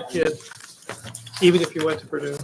kid, even if you went to Purdue.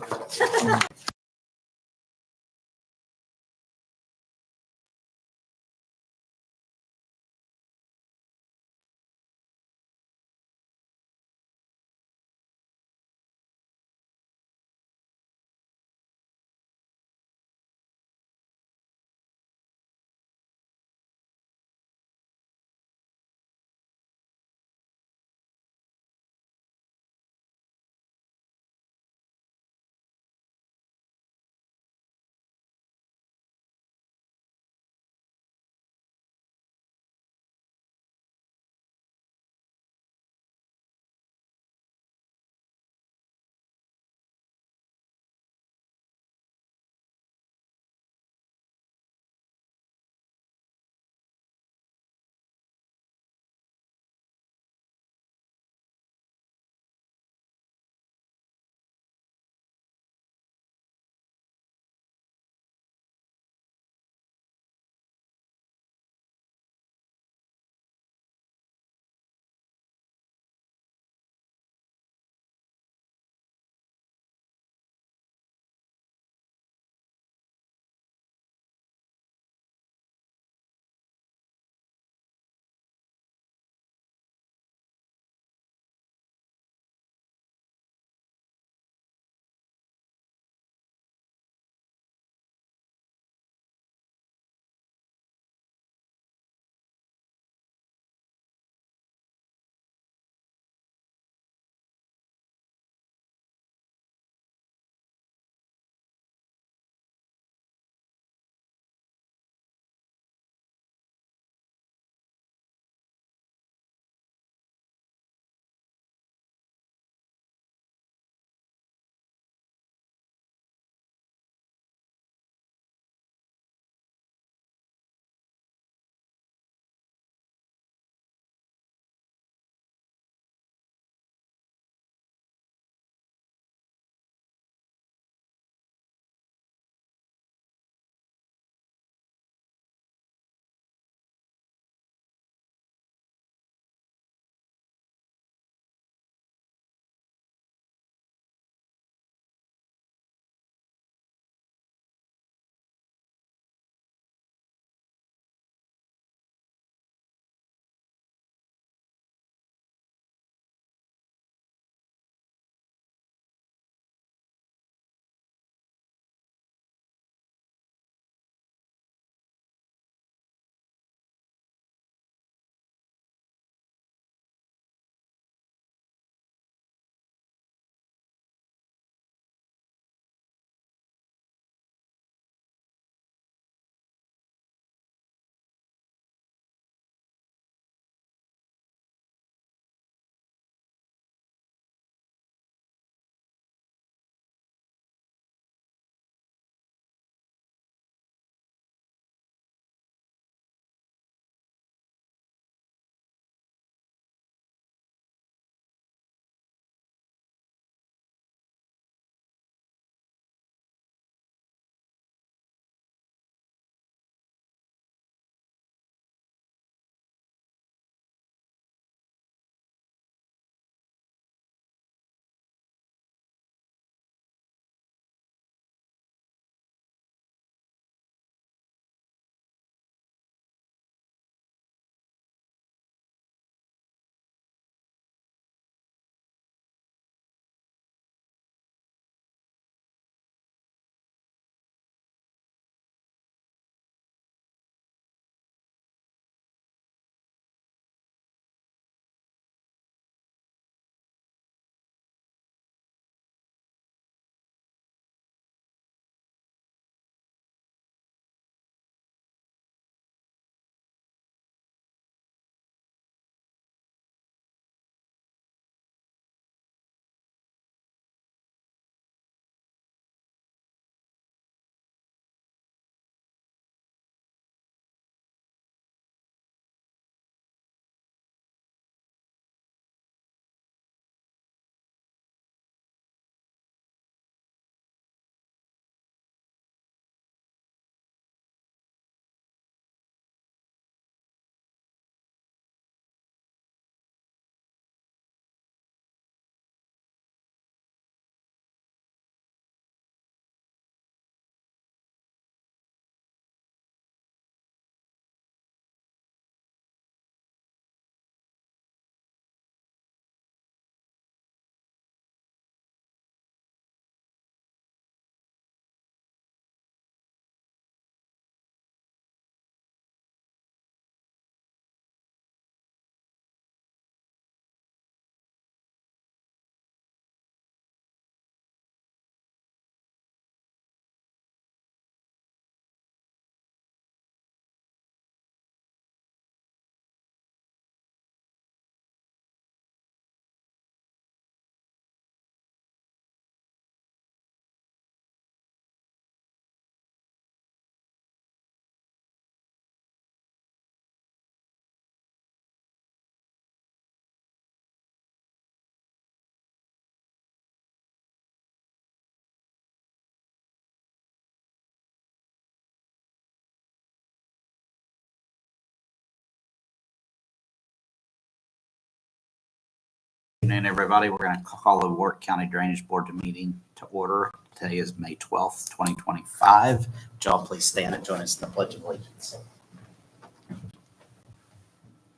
afternoon, everybody. We're going to call the Warwick County Drainage Board meeting to order. Today is May 12th, 2025. Would y'all please stand and join us in the Pledge of Allegiance?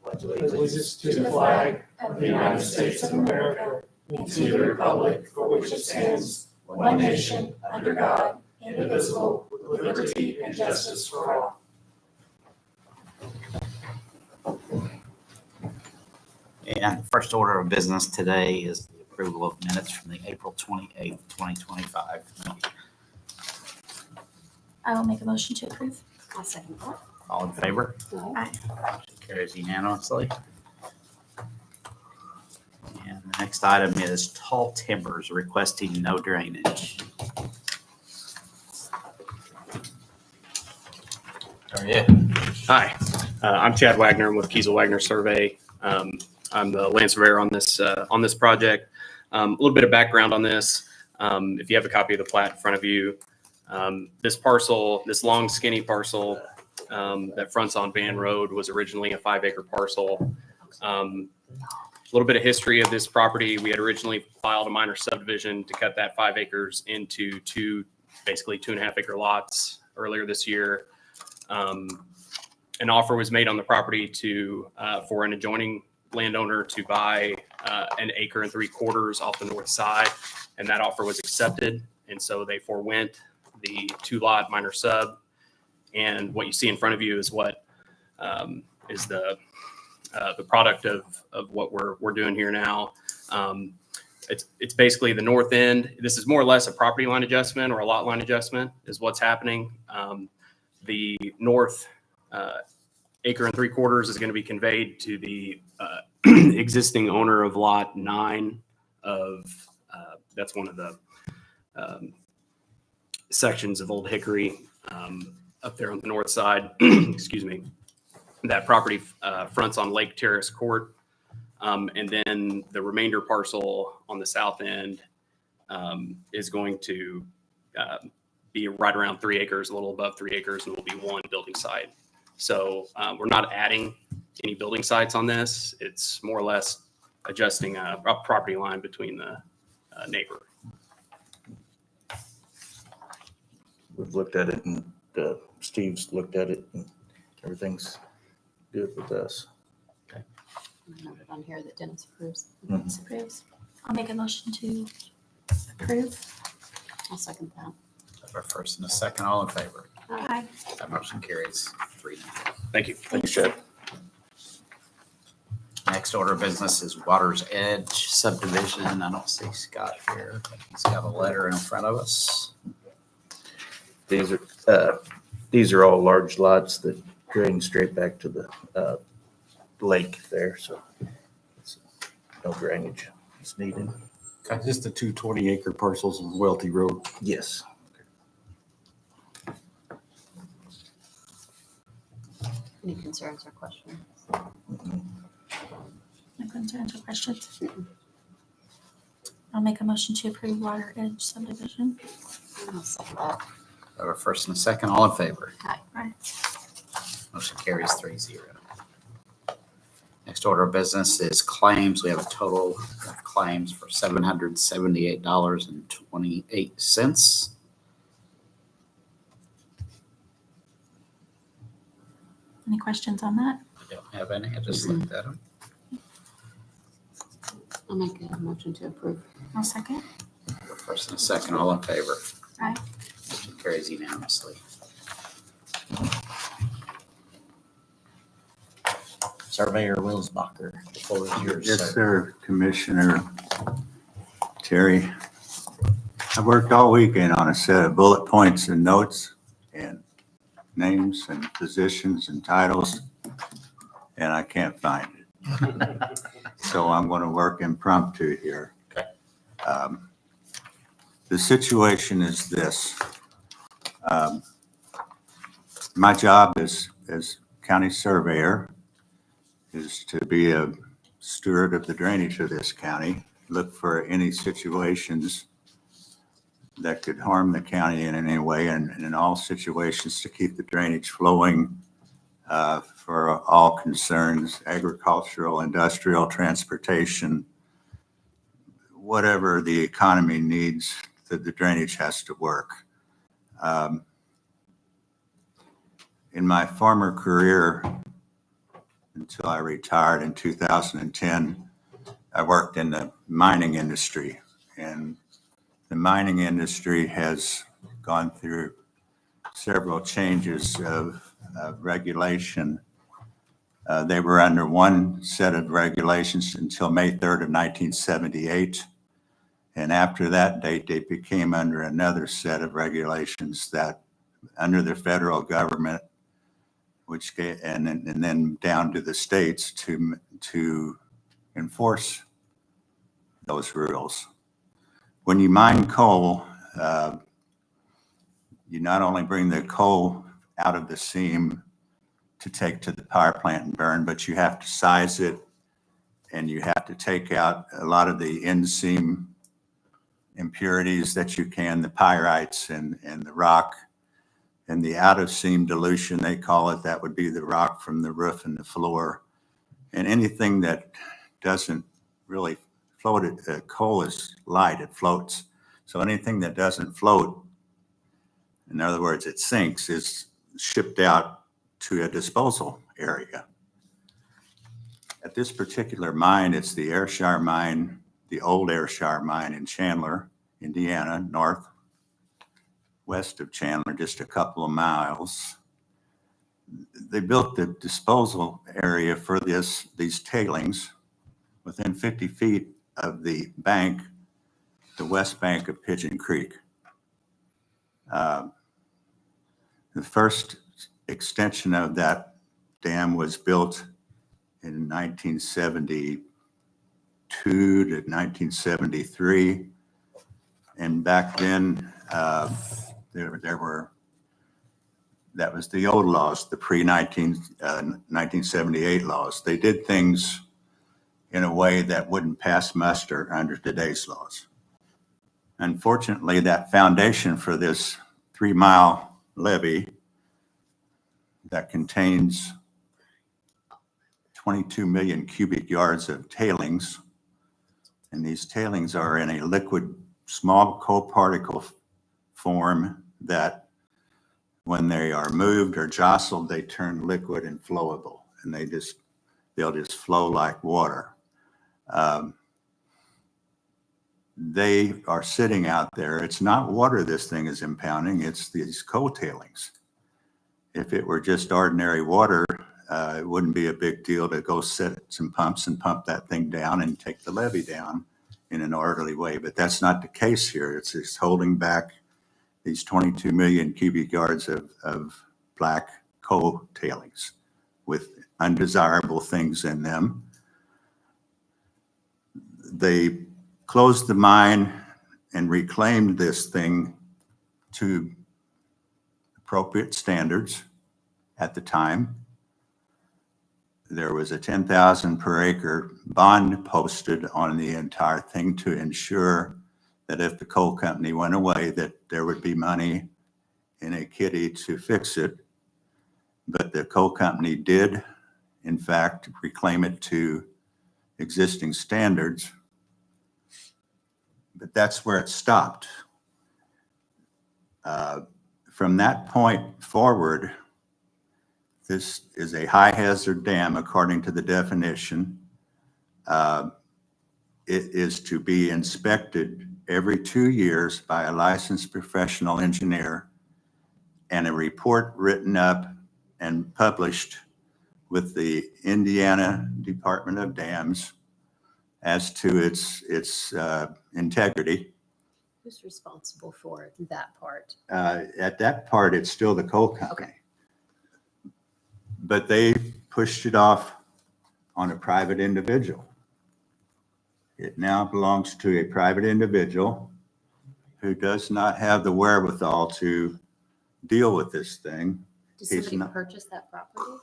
Pledge of Allegiance to the flag of the United States of America and to the republic for which it stands, one nation, under God, indivisible, with liberty and justice for all. And the first order of business today is the approval of minutes from the April 28th, 2025 meeting. I will make a motion to approve. I'll second that. All in favor? Aye. Motion carries unanimously. And the next item is Tall Timbers requesting no drainage. How are you? Hi, I'm Chad Wagner. I'm with Kiesel Wagner Survey. I'm the land surveyor on this project. A little bit of background on this. If you have a copy of the plat in front of you, this parcel, this long skinny parcel that fronts on Van Road was originally a 5-acre parcel. A little bit of history of this property. We had originally filed a minor subdivision to cut that 5 acres into basically 2.5-acre lots earlier this year. An offer was made on the property for an adjoining landowner to buy 1 3/4 acres off the north side, and that offer was accepted. And so they forewent the 2-lot minor sub. And what you see in front of you is what is the product of what we're doing here now. It's basically the north end. This is more or less a property line adjustment or a lot line adjustment is what's happening. The north 1 3/4 acres is going to be conveyed to the existing owner of lot 9 of that's one of the sections of Old Hickory up there on the north side. Excuse me. That property fronts on Lake Terrace Court. And then the remainder parcel on the south end is going to be right around 3 acres, a little above 3 acres, and will be 1 building site. So we're not adding any building sites on this. It's more or less adjusting a property line between the neighbor. We've looked at it and Steve's looked at it and everything's good with us. I have it on here that Dennis approves. Dennis approves. I'll make a motion to approve. I'll second that. Our first and a second, all in favor. Aye. That motion carries 3-0. Thank you. Thanks, Chad. Next order of business is Water's Edge subdivision. I don't see Scott here. He's got a letter in front of us. These are all large lots that drain straight back to the lake there, so it's no drainage is needed. Okay, just the 2 20-acre parcels on Welty Road. Yes. Any concerns or questions? No concerns or questions? I'll make a motion to approve Water Edge subdivision. I'll second that. Our first and a second, all in favor. Aye. Motion carries 3-0. Next order of business is claims. We have a total of claims for $778.28. Any questions on that? I don't have any. I just looked at them. I'll make a motion to approve. I'll second. Our first and a second, all in favor. Aye. Motion carries unanimously. Surveyor Wilsbacher, the floor is yours, Yes, sir. sir, Commissioner Terry. I worked all weekend on a set of bullet points and notes and names and positions and titles, and I can't find it. So I'm going to work impromptu here. Okay. The situation is this. My job as county surveyor is to be a steward of the drainage of this county, look for any situations that could harm the county in any way, and in all situations to keep the drainage flowing for all concerns, agricultural, industrial, transportation, whatever the economy needs, that the drainage has to work. In my former career, until I retired in 2010, I worked in the mining industry, and the mining industry has gone through several changes of regulation. They were under one set of regulations until May 3rd of 1978. And after that date, they became under another set of regulations that under the federal government, which and then down to the states to enforce those rules. When you mine coal, you not only bring the coal out of the seam to take to the power plant and burn, but you have to size it, and you have to take out a lot of the in-seam impurities that you can, the pyrites and the rock, and the out-of-seam dilution, they call it. That would be the rock from the roof and the floor. And anything that doesn't really float, coal is light, it floats. So anything that doesn't float, in other words, it sinks, is shipped out to a disposal area. At this particular mine, it's the Ayrshire mine, the old Ayrshire mine in Chandler, Indiana, northwest of Chandler, just a couple of miles. They built the disposal area for these tailings within 50 feet of the bank, the west bank of Pigeon Creek. The first extension of that dam was built in 1972 to 1973. And back then, there were, that was the old laws, the pre-1978 laws. They did things in a way that wouldn't pass muster under today's laws. Unfortunately, that foundation for this 3-mile levee that contains 22 million cubic yards of tailings, and these tailings are in a liquid small coparticle form that when they are moved or jostled, they turn liquid and flowable, and they'll just flow like water. They are sitting out there. It's not water this thing is impounding, it's these coal tailings. If it were just ordinary water, it wouldn't be a big deal to go set some pumps and pump that thing down and take the levee down in an orderly way, but that's not the case here. It's just holding back these 22 million cubic yards of black coal tailings with undesirable things in them. They closed the mine and reclaimed this thing to appropriate standards at the time. There was a 10,000 per acre bond posted on the entire thing to ensure that if the coal company went away, that there would be money in a kitty to fix it. But the coal company did, in fact, reclaim it to existing standards. But that's where it stopped. From that point forward, this is a high hazard dam according to the definition. It is to be inspected every 2 years by a licensed professional engineer and a report written up and published with the Indiana Department of Dams as to its integrity. Who's responsible for that part? At that part, it's still the coal company. Okay. But they pushed it off on a private individual. It now belongs to a private individual who does not have the wherewithal to deal with this thing. Did He's somebody not- purchase that property?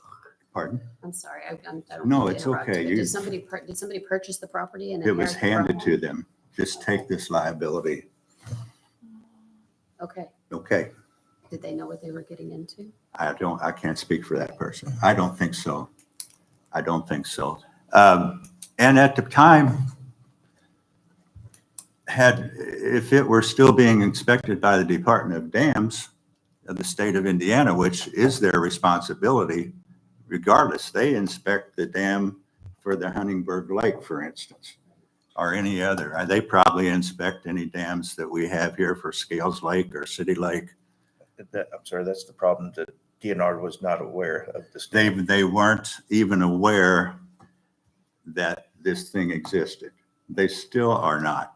Pardon? I'm sorry, I don't No, mean to it's interrupt, okay. but You- Did somebody purchase the property and It was inherit the handed property? to them. Just take this liability. Okay, Okay. did they know what they were getting into? I can't speak for that person. I don't think so. I don't think so. And at the time, if it were still being inspected by the Department of Dams of the state of Indiana, which is their responsibility, regardless, they inspect the dam for the Huntingburg Lake, for instance, or any other. They probably inspect any dams that we have here for Scales Lake or City Lake. I'm sorry, that's the problem, that DNR was not aware of this. They weren't even aware that this thing existed. They still are not.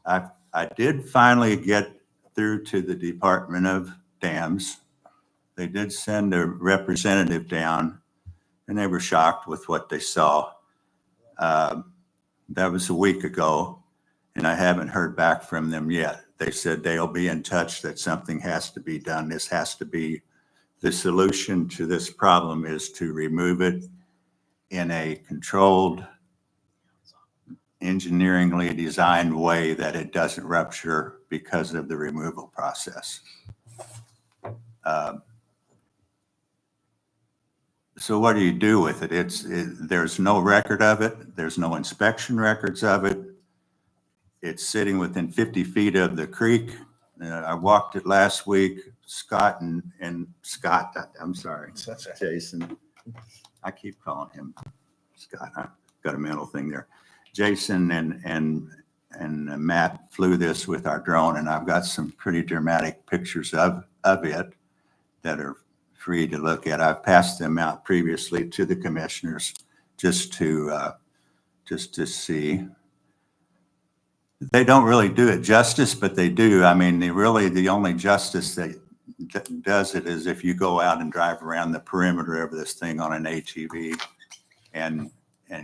I did finally get through to the Department of Dams. They did send a representative down, and they were shocked with what they saw. That was a week ago, and I haven't heard back from them yet. They said they'll be in touch, that something has to be done. This has to be, the solution to this problem is to remove it in a controlled, engineeringly designed way that it doesn't rupture because of the removal process. So what do you do with it? There's no record of it. There's no inspection records of it. It's sitting within 50 feet of the creek. I walked it last week. Scott and Scott, I'm sorry, Jason. I keep calling him Scott. I've got a mental thing there. Jason and Matt flew this with our drone, and I've got some pretty dramatic pictures of it that are free to look at. I've passed them out previously to the commissioners just to see. They don't really do it justice, but they do. I mean, the only justice that does it is if you go out and drive around the perimeter of this thing on an ATV and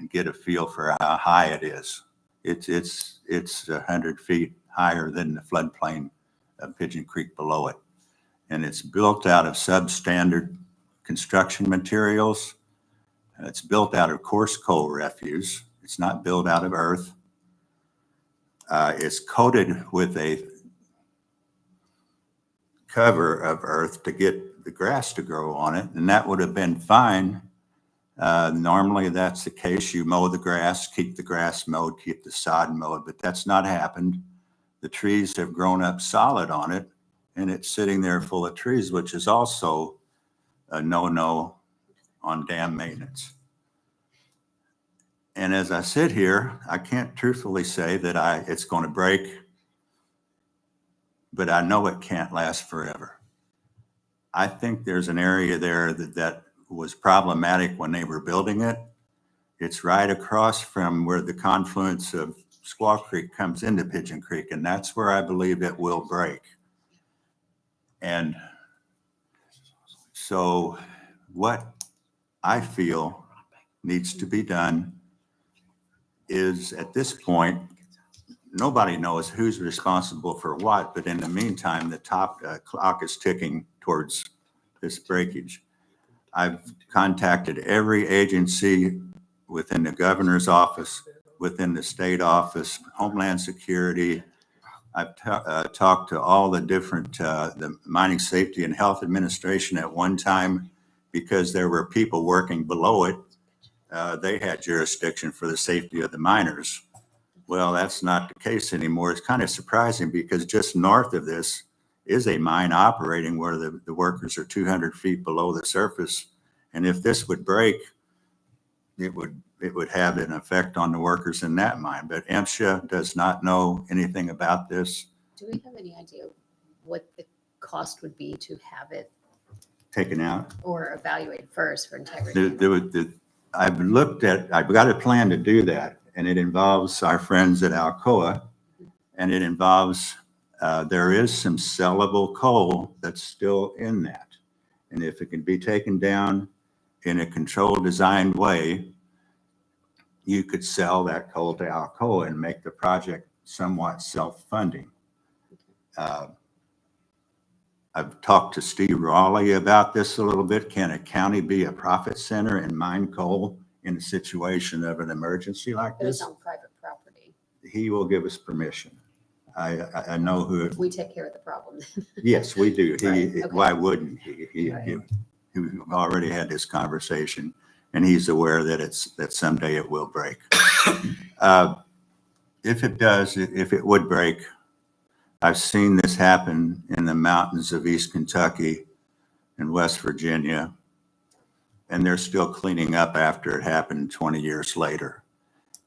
get a feel for how high it is. It's 100 feet higher than the floodplain of Pigeon Creek below it. And it's built out of substandard construction materials. It's built out of coarse coal refuse. It's not built out of earth. It's coated with a cover of earth to get the grass to grow on it, and that would have been fine. Normally that's the case. You mow the grass, keep the grass mowed, keep the sod mowed, but that's not happened. The trees have grown up solid on it, and it's sitting there full of trees, which is also a no-no on dam maintenance. And as I sit here, I can't truthfully say that it's going to break, but I know it can't last forever. I think there's an area there that was problematic when they were building it. It's right across from where the confluence of Squaw Creek comes into Pigeon Creek, and that's where I believe it will break. And so what I feel needs to be done is, at this point, nobody knows who's responsible for what, but in the meantime, the clock is ticking towards this breakage. I've contacted every agency within the governor's office, within the state office, Homeland Security. I've talked to all the different, the Mining Safety and Health Administration at one time, because there were people working below it. They had jurisdiction for the safety of the miners. Well, that's not the case anymore. It's kind of surprising, because just north of this is a mine operating where the workers are 200 feet below the surface. And if this would break, it would have an effect on the workers in that mine. But MSHA does not know anything about this. Do we have any idea what the cost would be to have it Taken out. or evaluate first for integrity? I've got a plan to do that, and it involves our friends at Alcoa, and it involves, there is some sellable coal that's still in that. And if it can be taken down in a controlled, designed way, you could sell that coal to Alcoa and make the project somewhat self-funding. I've talked to Steve Raleigh about this a little bit. Can a county be a profit center and mine coal in a situation of an emergency like But it's this? on private property. He will give us permission. I know who. We take care of the problem. Yes, we do. Right, okay. Why wouldn't he? Right. He already had this conversation, and he's aware that someday it will break. if it does, if it would break, I've seen this happen in the mountains of East Kentucky and West Virginia, and they're still cleaning up after it happened 20 years later.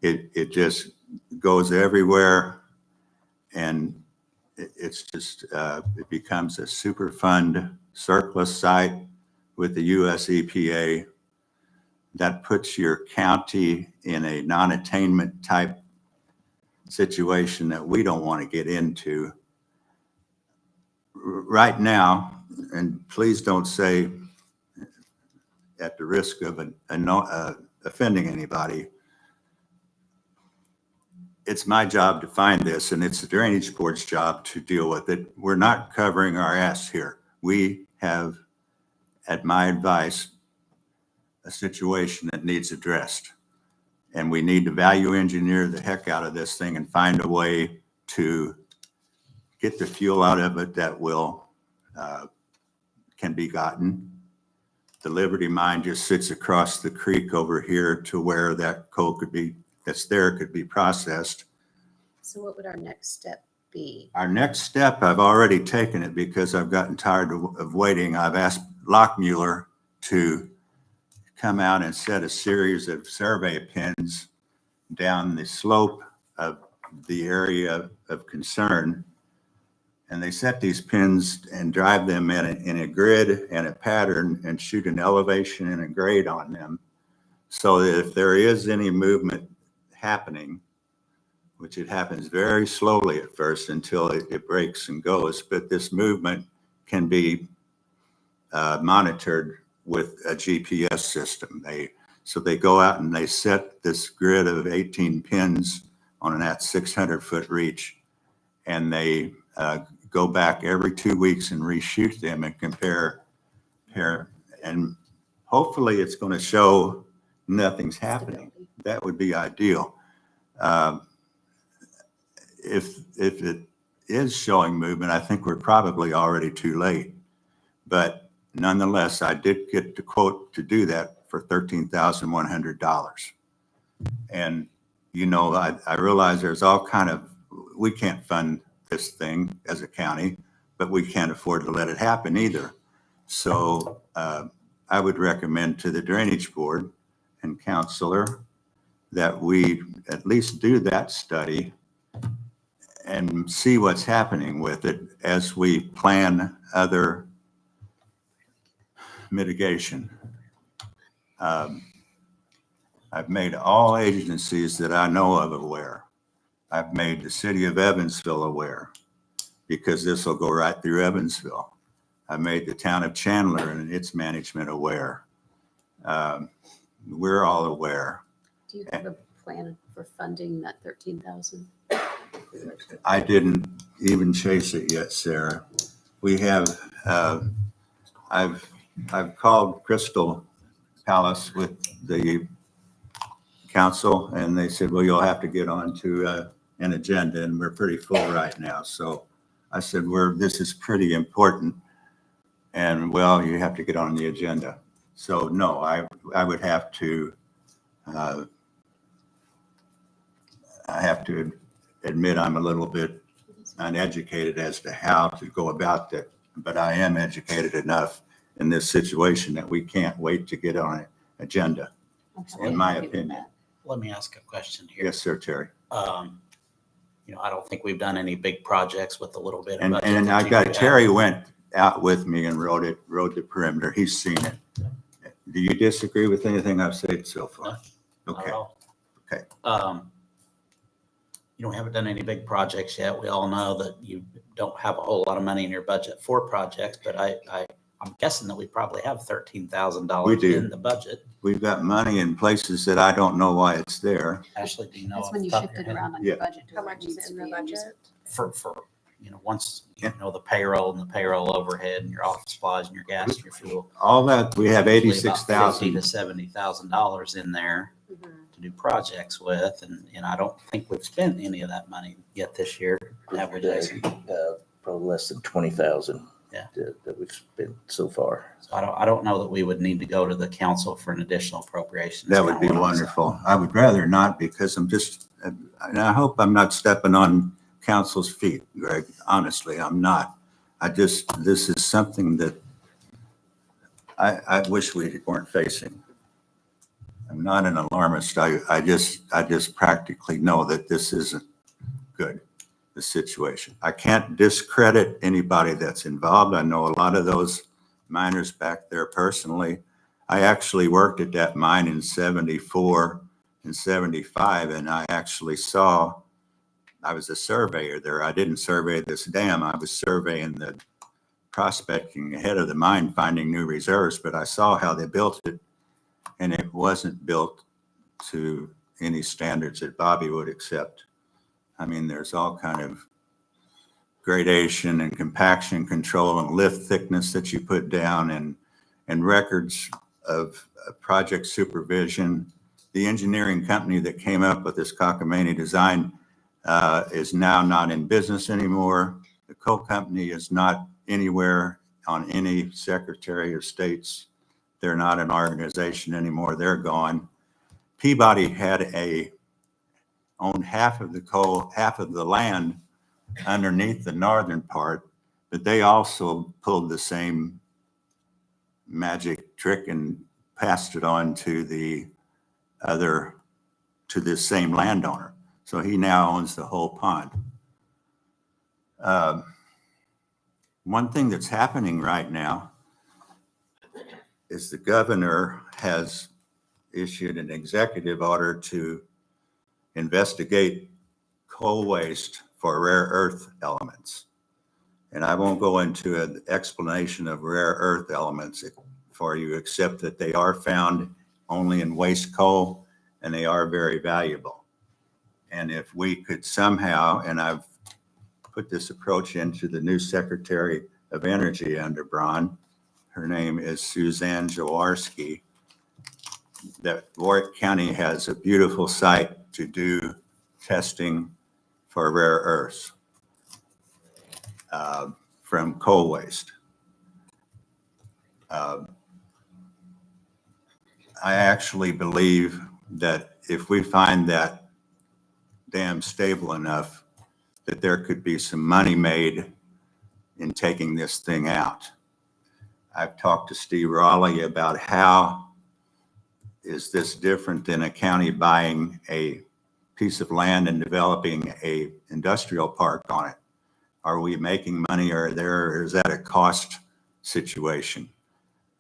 It just goes everywhere, and it's just, it becomes a Superfund surplus site with the US EPA. That puts your county in a non-attainment type situation that we don't want to get into. Right now, and please don't say at the risk of offending anybody, it's my job to find this, and it's the Drainage Board's job to deal with it. We're not covering our ass here. We have, at my advice, a situation that needs addressed. And we need to value engineer the heck out of this thing and find a way to get the fuel out of it that will, can be gotten. The Liberty Mine just sits across the creek over here to where that coal that's there could be processed. So what would our next step be? Our next step, I've already taken it because I've gotten tired of waiting. I've asked Lockmuller to come out and set a series of survey pins down the slope of the area of concern. And they set these pins and drive them in a grid and a pattern and shoot an elevation and a grade on them. So that if there is any movement happening, which it happens very slowly at first until it breaks and goes, but this movement can be monitored with a GPS system. So they go out and they set this grid of 18 pins on that 600-foot reach, and they go back every 2 weeks and reshoot them and compare, and hopefully it's going to show nothing's happening. That would be ideal. If it is showing movement, I think we're probably already too late. But nonetheless, I did get the quote to do that for $13,100. And, you know, I realize there's all kind of, we can't fund this thing as a county, but we can't afford to let it happen either. So I would recommend to the Drainage Board and Counselor that we at least do that study and see what's happening with it as we plan other mitigation. I've made all agencies that I know of aware. I've made the city of Evansville aware because this will go right through Evansville. I made the town of Chandler and its management aware. We're all aware. Do you have a plan for funding that 13,000? I didn't even chase it yet, Sarah. We have, I've called Crystal Palace with the council, and they said, well, you'll have to get on to an agenda, and we're pretty full right now. So I said, this is pretty important, and well, you have to get on the agenda. So no, I would have to, I have to admit I'm a little bit uneducated as to how to go about that, but I am educated enough in this situation that we can't wait to get on an agenda, in my opinion. Let me ask a question here. Yes, sir, Terry. You know, I don't think we've done any big projects with a little bit of And budget I that you got, have. Terry went out with me and rode the perimeter. He's seen it. Do you disagree with anything I've said so far? Not Okay. at all. Okay. You know, we haven't done any big projects yet. We all know that you don't have a whole lot of money in your budget for projects, but I'm guessing that we probably have We $13,000 do. in the budget. We've got money in places that I don't know why it's there. Ashley, do you know? That's off when the you top of shifted your head? around on Yeah. your budget. to How where it much is needs in to the be and use budget? For, you know, once, you know, the payroll and the payroll overhead and your office supplies and your gas and your fuel. All that, we have usually about $86,000. $50,000 to $70,000 in there to do projects with, and I don't think we've spent any of that money yet this year. Have we, Jason? Probably less than 20,000. Yeah. that we've spent so far. So I don't know that we would need to go to the council for an additional appropriation. That would be wonderful. I would rather not, because I'm just, and I hope I'm not stepping on council's feet, Greg. Honestly, I'm not. This is something that I wish we weren't facing. I'm not an alarmist. I just practically know that this isn't good, the situation. I can't discredit anybody that's involved. I know a lot of those miners back there personally. I actually worked at that mine in 74 and 75, and I actually saw, I was a surveyor there. I didn't survey this dam. I was surveying the prospecting ahead of the mine, finding new reserves, but I saw how they built it, and it wasn't built to any standards that Bobby would accept. I mean, there's all kind of gradation and compaction control and lift thickness that you put down, and records of project supervision. The engineering company that came up with this cockamamie design is now not in business anymore. The coal company is not anywhere on any Secretary of State's. They're not an organization anymore. They're gone. Peabody owned half of the coal, half of the land underneath the northern part, but they also pulled the same magic trick and passed it on to the this same landowner. So he now owns the whole pond. One thing that's happening right now is the governor has issued an executive order to investigate coal waste for rare earth elements. And I won't go into an explanation of rare earth elements for you, except that they are found only in waste coal, and they are very valuable. And if we could somehow, and I've put this approach into the new Secretary of Energy under Braun, her name is Suzanne Jaworski, that Warwick County has a beautiful site to do testing for rare earths from coal waste. I actually believe that if we find that dam stable enough, that there could be some money made in taking this thing out. I've talked to Steve Raleigh about how is this different than a county buying a piece of land and developing a industrial park on it. Are we making money, or is that a cost situation?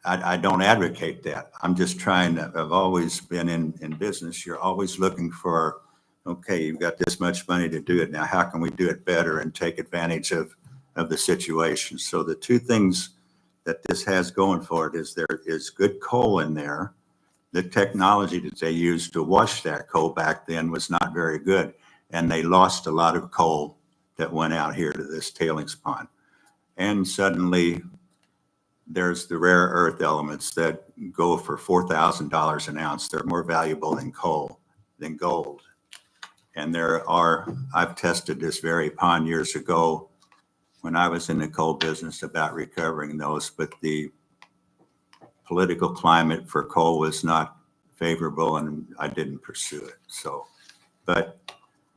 I don't advocate that. I'm just trying to, I've always been in business. You're always looking for, okay, you've got this much money to do it. Now, how can we do it better and take advantage of the situation? So the two things that this has going for it is there is good coal in there. The technology that they used to wash that coal back then was not very good. And they lost a lot of coal that went out here to this tailings pond. And suddenly there's the rare earth elements that go for $4,000 an ounce. They're more valuable than coal, than gold. And I've tested this very pond years ago when I was in the coal business about recovering those, but the political climate for coal was not favorable, and I didn't pursue it. So, but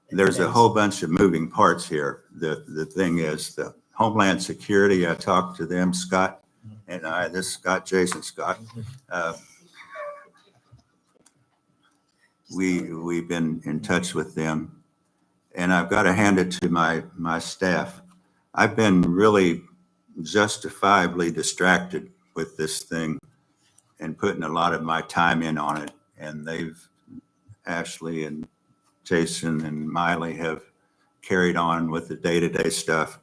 there's a whole bunch of moving parts here. The thing is, the Homeland Security, I talked to them, Scott and I, this Scott, Jason Scott. We've been in touch with them, and I've got to hand it to my staff. I've been really justifiably distracted with this thing and putting a lot of my time in on it. And Ashley and Jason and Miley have carried on with the day-to-day stuff.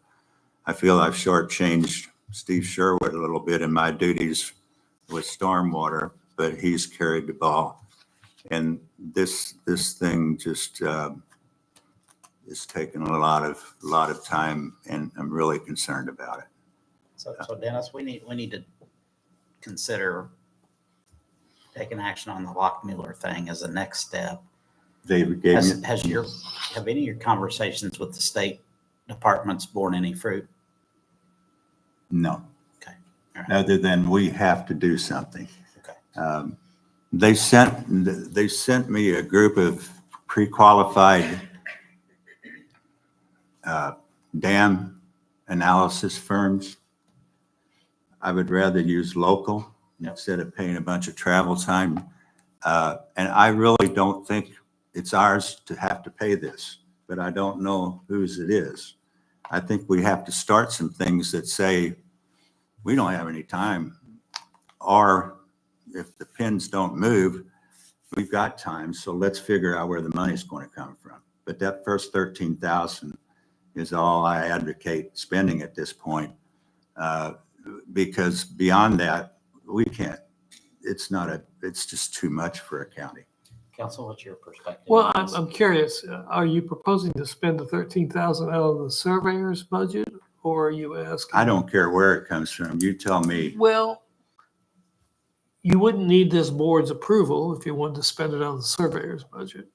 I feel I've shortchanged Steve Sherwood a little bit in my duties with stormwater, but he's carried the ball. And this thing just is taking a lot of time, and I'm really concerned about it. So Dennis, we need to consider taking action on the Lockmuller thing as a next step. David gave me. Have any of your conversations with the state departments borne any fruit? No. Okay. All right. Other than we have to do something. Okay. They sent me a group of pre-qualified dam analysis firms. I would rather use local instead of paying a bunch of travel time. And I really don't think it's ours to have to pay this, but I don't know whose it is. I think we have to start some things that say, we don't have any time, or if the pins don't move, we've got time, so let's figure out where the money's going to come from. But that first 13,000 is all I advocate spending at this point, because beyond that, we can't. It's just too much for a county. Council, what's your perspective? Well, on this? I'm curious, are you proposing to spend the 13,000 out of the surveyor's budget, or are you asking? I don't care where it comes from. You tell me. Well, you wouldn't need this board's approval if you wanted to spend it out of the surveyor's budget.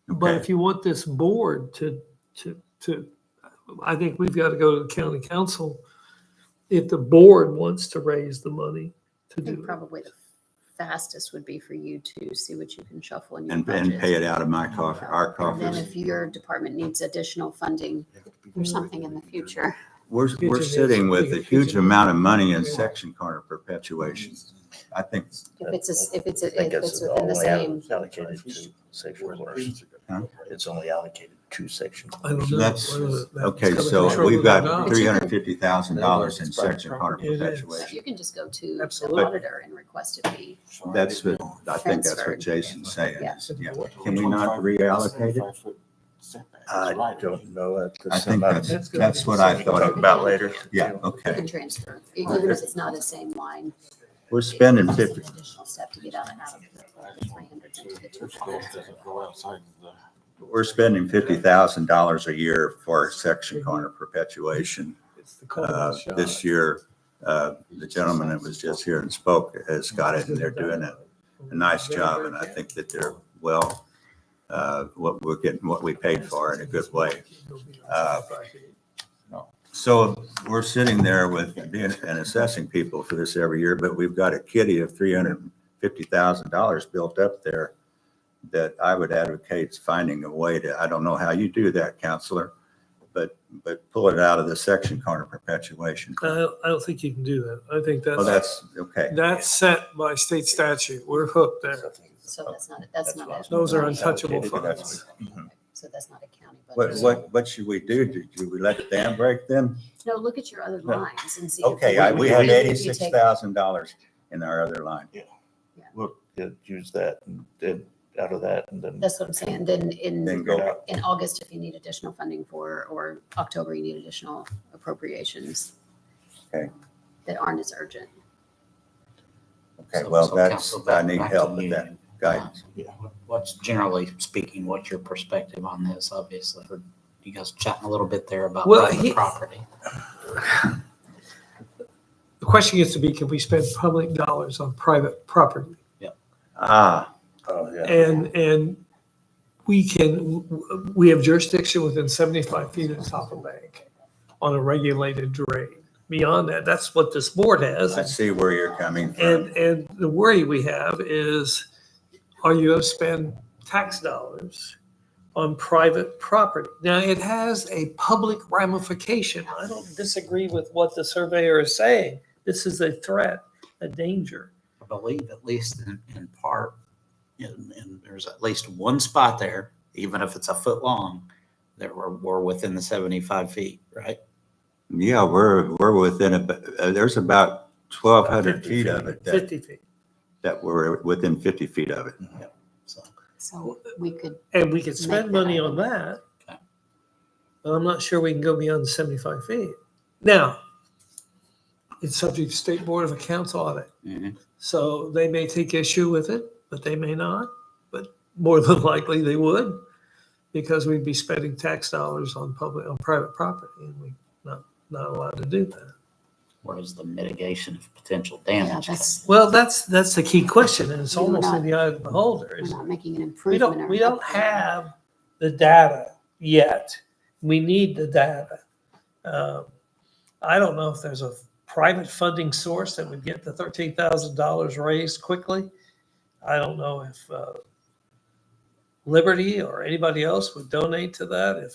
But Okay. if you want this board to, I think we've got to go to the county council if the board wants to raise the money to I think do it. probably the fastest would be for you to see what you can shuffle in your And budget. pay it out of my coffers, our And then coffers. if your department needs additional funding or something in the future, We're Future sitting needs- with a huge amount of money in section corner perpetuation. I think, if it's I think within it's the only same. allocated to section corners. Huh? It's only allocated to section I don't corners. know. That's- I don't know. That's okay, coming so from we've the got dollar. $350,000 in section corner It is. perpetuation. You can just go to the Absolutely. auditor and request it be. That's what, I think that's what Transferred. Jason's saying. Yeah. Yeah. Can we not reallocate it? I don't know. I think that's what I Talk thought. about later. Yeah, You okay. can transfer, even if it's not the same line. We're spending It's just 50, an additional step to get out of the 300 into the 200. we're spending $50,000 a year for section corner perpetuation. It's the cold shot. This year, the gentleman that was just here and spoke has got it, and they're doing a nice job, and I think that they're what we're getting, what we paid for in a good way. So we're sitting there with being and assessing people for this every year, but we've got a kitty of $350,000 built up there that I would advocate finding a way to, I don't know how you do that, counselor, but pull it out of the section corner perpetuation. I don't think you can do that. I think Oh, that's, okay. that's set by state statute. We're hooked there. So that's not it. Those are untouchable Allocated, funds. So that's not a county budget. What should we do? Do we let the dam break then? No, look at your other lines and see. Okay, we have $86,000 in our other line. We'll use that and then out of that and then. That's what I'm saying. Then Then go, in August, if you need additional funding or October, you need additional appropriations. Okay. That aren't as urgent. okay, well, So, that's, Council, I back need to help with you. that guidance. What's generally speaking, what's your perspective on this? Obviously, you guys chatting a little bit there about Well, private property. The question gets to be, can we spend public dollars on private property? Ah, Oh, yeah. And we have jurisdiction within 75 feet of the top of the bank on a regulated drain. Beyond that, that's what this board has. I see where you're coming from. And the worry we have is, are you going to spend tax dollars on private property? Now, it has a public ramification. I don't disagree with what the surveyor is saying. This is a threat, a danger. I believe at least in part, and there's at least one spot there, even if it's a foot long, that we're within the 75 feet, right? Yeah, we're within, there's about 1,200 feet of it 50 feet. that we're within 50 feet of it. So So we could, And we could spend Make that money on happen. that. Okay. But I'm not sure we can go beyond 75 feet. Now, it's subject to State Board of Accounts audit. mhm. So they may take issue with it, but they may not. But more than likely they would, because we'd be spending tax dollars on private property, and we're not allowed to do that. Where's the mitigation of potential yeah, damage? that's, Well, that's the key question, and it's We're almost not- in the eye of the beholder. we're Is not making an we improvement. don't or we don't upgrade. have the data yet. We need the data. I don't know if there's a private funding source that would get the $13,000 raised quickly. I don't know if Liberty or anybody else would donate to that.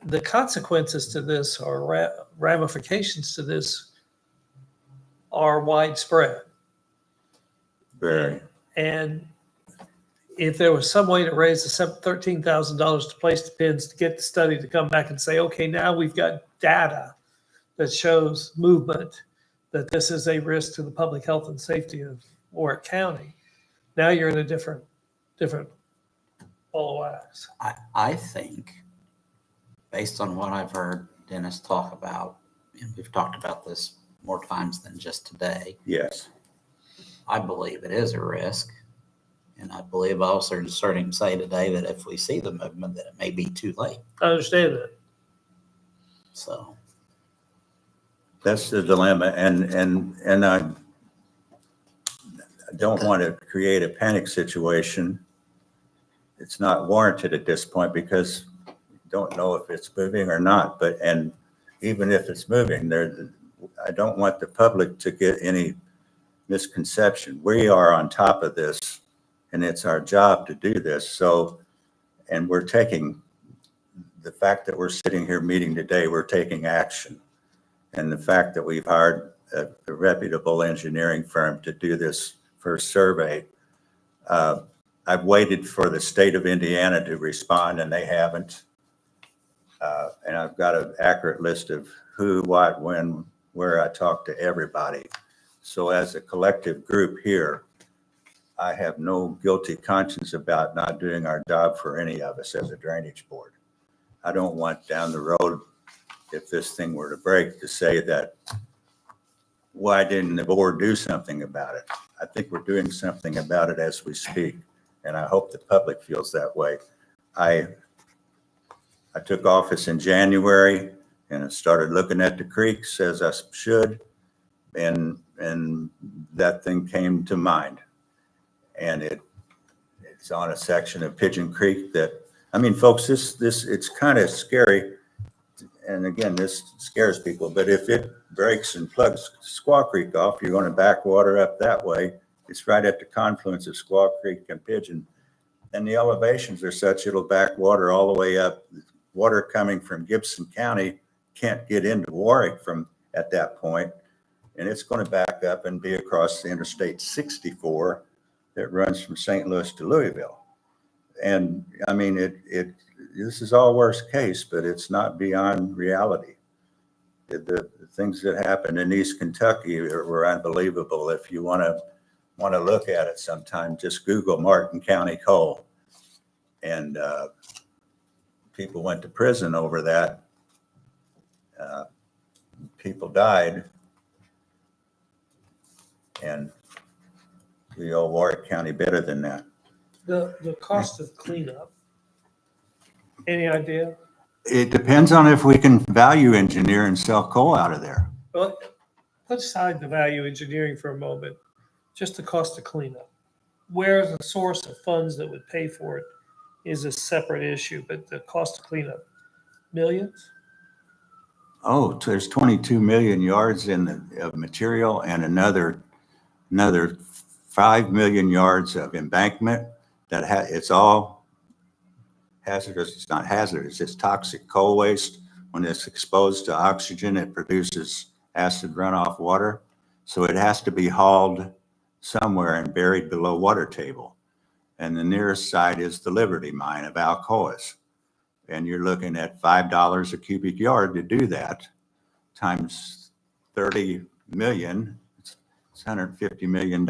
The consequences to this or ramifications to this are widespread. Very. And if there was some way to raise the $13,000 to place the pins to get the study to come back and say, okay, now we've got data that shows movement, that this is a risk to the public health and safety of Warwick County. Now you're in a different ball of wax. I think, based on what I've heard Dennis talk about, and we've talked about this more times than just today, Yes. I believe it is a risk. And I believe I also just heard him say today that if we see the movement, that it may be too late. I understand that. So That's the dilemma. And I don't want to create a panic situation. It's not warranted at this point because we don't know if it's moving or not. And even if it's moving, I don't want the public to get any misconception. We are on top of this, and it's our job to do this. So, and we're taking the fact that we're sitting here meeting today, we're taking action. And the fact that we've hired a reputable engineering firm to do this first survey, I've waited for the state of Indiana to respond, and they haven't. And I've got an accurate list of who, what, when, where. I talked to everybody. So as a collective group here, I have no guilty conscience about not doing our job for any of us as a drainage board. I don't want down the road, if this thing were to break, to say that, why didn't the board do something about it? I think we're doing something about it as we speak, and I hope the public feels that way. I took office in January, and I started looking at the creeks as I should, and that thing came to mind. And it's on a section of Pigeon Creek that, I mean, folks, this it's kind of scary. And again, this scares people, but if it breaks and plugs Squaw Creek off, you're going to back water up that way. It's right at the confluence of Squaw Creek and Pigeon. And the elevations are such, it'll back water all the way up. Water coming from Gibson County can't get into Warwick from at that point. And it's going to back up and be across the Interstate 64 that runs from St. Louis to Louisville. And I mean, this is all worst case, but it's not beyond reality. The things that happened in East Kentucky were unbelievable. If you want to look at it sometime, just Google Martin County coal. And people went to prison over that. People died. And we owe Warwick County better than that. The cost of cleanup, any idea? It depends on if we can value engineer and sell coal out of there. Well, put aside the value engineering for a moment, just the cost of cleanup. Where the source of funds that would pay for it is a separate issue, but the cost of cleanup, millions? Oh, there's 22 million yards of material and another 5 million yards of embankment that it's all hazardous. It's not hazardous. It's toxic coal waste. When it's exposed to oxygen, it produces acid runoff water. So it has to be hauled somewhere and buried below water table. And the nearest site is the Liberty mine of Alcoa's. And you're looking at $5 a cubic yard to do that, times 30 million, it's $150 million.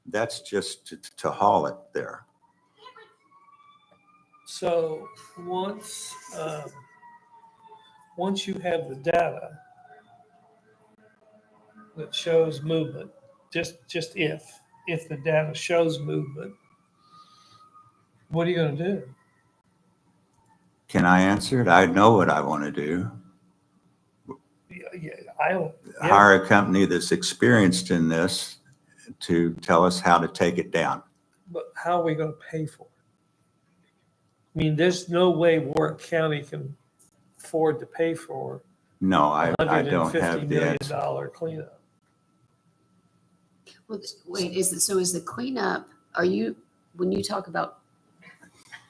That's just to haul it there. So once you have the data that shows movement, just if the data shows movement, what are you going to do? Can I answer it? I know what I want to do. Yeah, I don't. Yeah. Hire a company that's experienced in this to tell us how to take it down. But how are we going to pay for it? I mean, there's no way Warwick County can afford to pay for No, a I don't $150 have the million answer. cleanup. Well, wait, is the cleanup, when you talk about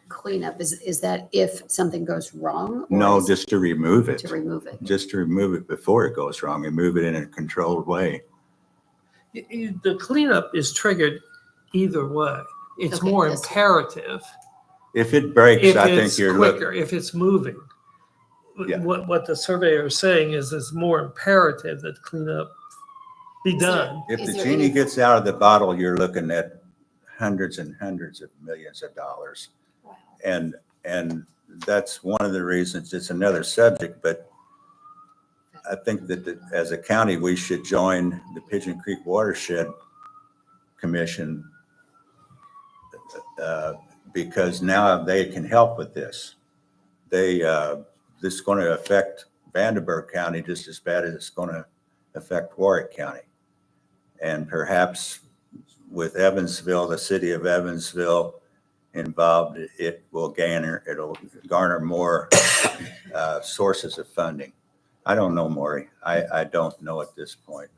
cleanup, is that if something goes wrong? Or No, is just to remove it. to remove it? Just to remove it before it goes wrong and move it in a controlled way. The cleanup is triggered either way. It's Okay, more that's- imperative If it breaks, if I think it's you're quicker, looking. if it's moving. Yeah. What the surveyor is saying is it's more imperative that cleanup be Is there- done. If Is the there genie any- gets out of the bottle, you're looking at hundreds and hundreds of millions of dollars. Wow. And that's one of the reasons, it's another subject, but I think that as a county, we should join the Pigeon Creek Watershed Commission because now they can help with this. This is going to affect Vanderburgh County just as bad as it's going to affect Warwick County. And perhaps with Evansville, the city of Evansville involved, it'll garner more sources of funding. I don't know, Maury. I don't know at this point.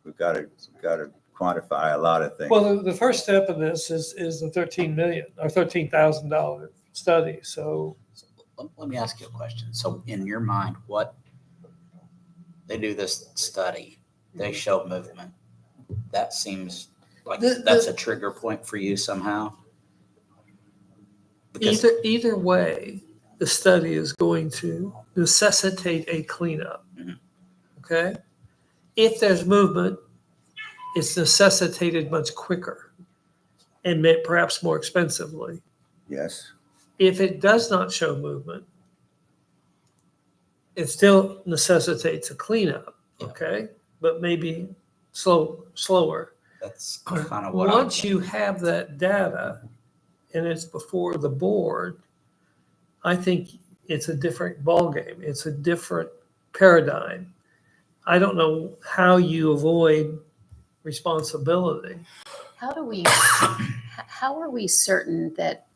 We've got to quantify a lot of things. Well, the first step in this is the 13 million or $13,000 study. So Let me ask you a question. So in your mind, what, they do this study, they show movement. That seems like that's a trigger point for you somehow? Because either way, the study is going to necessitate a cleanup. Mhm. Okay? If there's movement, it's necessitated much quicker and perhaps more expensively. Yes. If it does not show movement, it still necessitates a cleanup, Yeah. okay? But maybe slower. that's kind of what Once you have that data and it's before the board, I think it's a different ballgame. It's a different paradigm. I don't know how you avoid responsibility. How are we certain that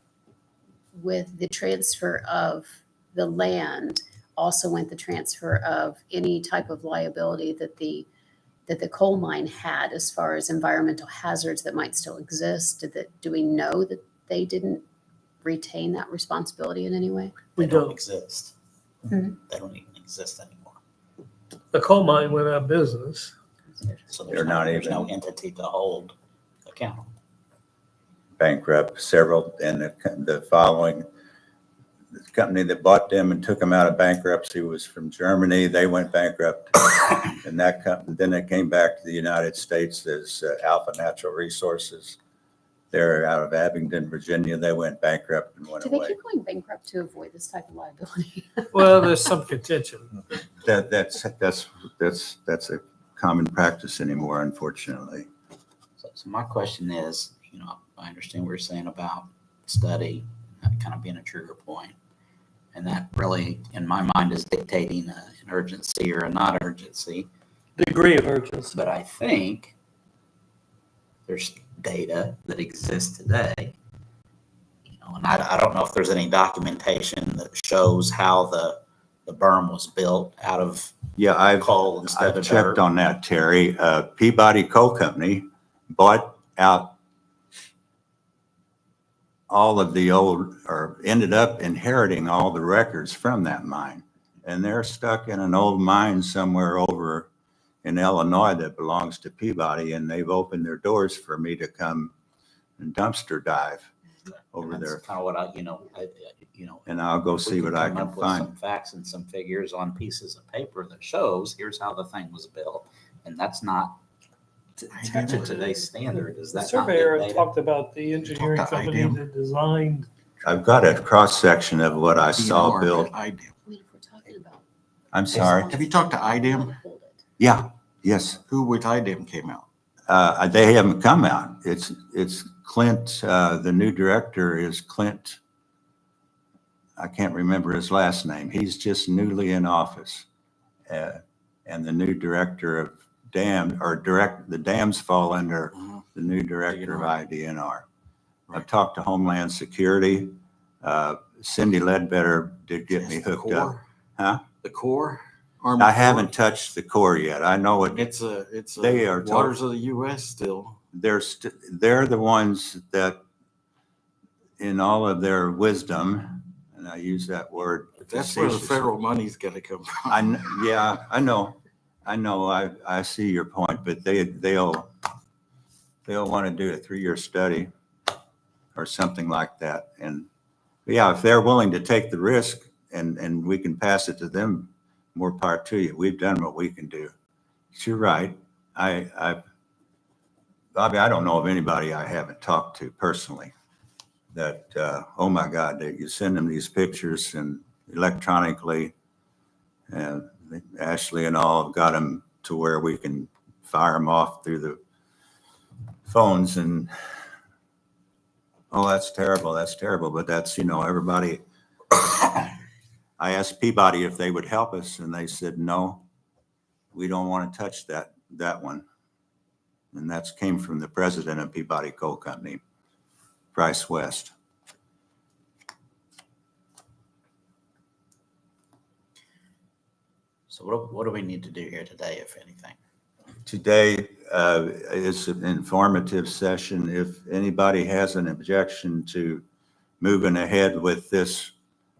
with the transfer of the land also went the transfer of any type of liability that the coal mine had as far as environmental hazards that might still exist? Do we know that they didn't retain that responsibility in any way? We they don't don't. exist. Mhm. They don't even exist anymore. The coal mine went out of business. So They're not there's no even- entity to hold account. Bankrupt several, and the following, the company that bought them and took them out of bankruptcy was from Germany. They went bankrupt. And that company, then they came back to the United States as Alpha Natural Resources. They're out of Abingdon, Virginia. They went bankrupt and went Do they away. keep going bankrupt to avoid this type of liability? Well, there's some contention. That's a common practice anymore, unfortunately. So my question is, I understand what you're saying about study, that kind of being a trigger point. And that really, in my mind, is dictating an urgency or a not urgency. Degree of urgency. But I think there's data that exists today, and I don't know if there's any documentation that shows how the berm was built out of Yeah, coal instead I've of checked dirt. on that, Terry. Peabody Coal Company bought out all of the old, or ended up inheriting all the records from that mine. And they're stuck in an old mine somewhere over in Illinois that belongs to Peabody, and they've opened their doors for me to come and dumpster dive over That's there. kind of what And I'll go see what I come can up with find. some facts and some figures on pieces of paper that shows here's how the thing was built, and that's not to today's standard. Is The that not good surveyor data? talked about the engineering Talk to company IDM. that designed. I've got a cross-section of what I saw built. I mean, if we're talking about. I'm sorry. Have you talked to IDM? Hold it. Yeah, yes. Who with IDM came out? They haven't come out. It's Clint, the new director is Clint. I can't remember his last name. He's just newly in office. And the new director of the dams fall under the new director of IDNR. I've talked to Homeland Security. Cindy Ledbetter did get me Just the hooked up. core? Huh? The core? Army I Corps? haven't touched the core yet. I know it. It's They are waters of the US still. They're the ones that, in all of their wisdom, and I use that word That's where the facetiously. federal money's gonna come from. Yeah, I know. I see your point, but they'll want to do a 3-year study or something like that. And yeah, if they're willing to take the risk and we can pass it to them, more power to you. We've done what we can do. But you're right. Bobby, I don't know of anybody I haven't talked to personally that, oh my God, that you send them these pictures and electronically, and Ashley and all have got them to where we can fire them off through the phones and, oh, that's terrible. But that's, everybody. I asked Peabody if they would help us and they said, no, we don't want to touch that one. And that's came from the president of Peabody Coal Company, Price West. So what do we need to do here today, if anything? Today is an informative session. If anybody has an objection to moving ahead with this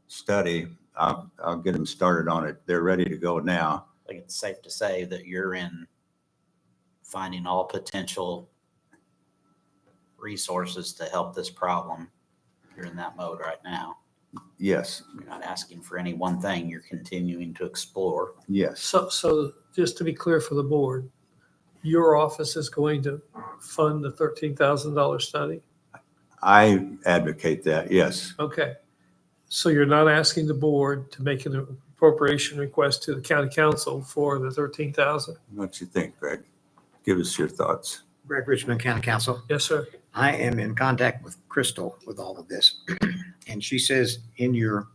study, I'll get them started on it. They're ready to go now. I think it's safe to say that you're in finding all potential resources to help this problem. You're in that mode right now. Yes, You're not asking for any one thing. You're continuing to explore. yes. So just to be clear for the board, your office is going to fund the $13,000 study? I advocate that, yes. Okay. So you're not asking the board to make an appropriation request to the county council for the $13,000? What you think, Greg? Give us your thoughts. Greg Richmond, County Council. Yes, sir. I am in contact with Crystal with all of this. And she says in your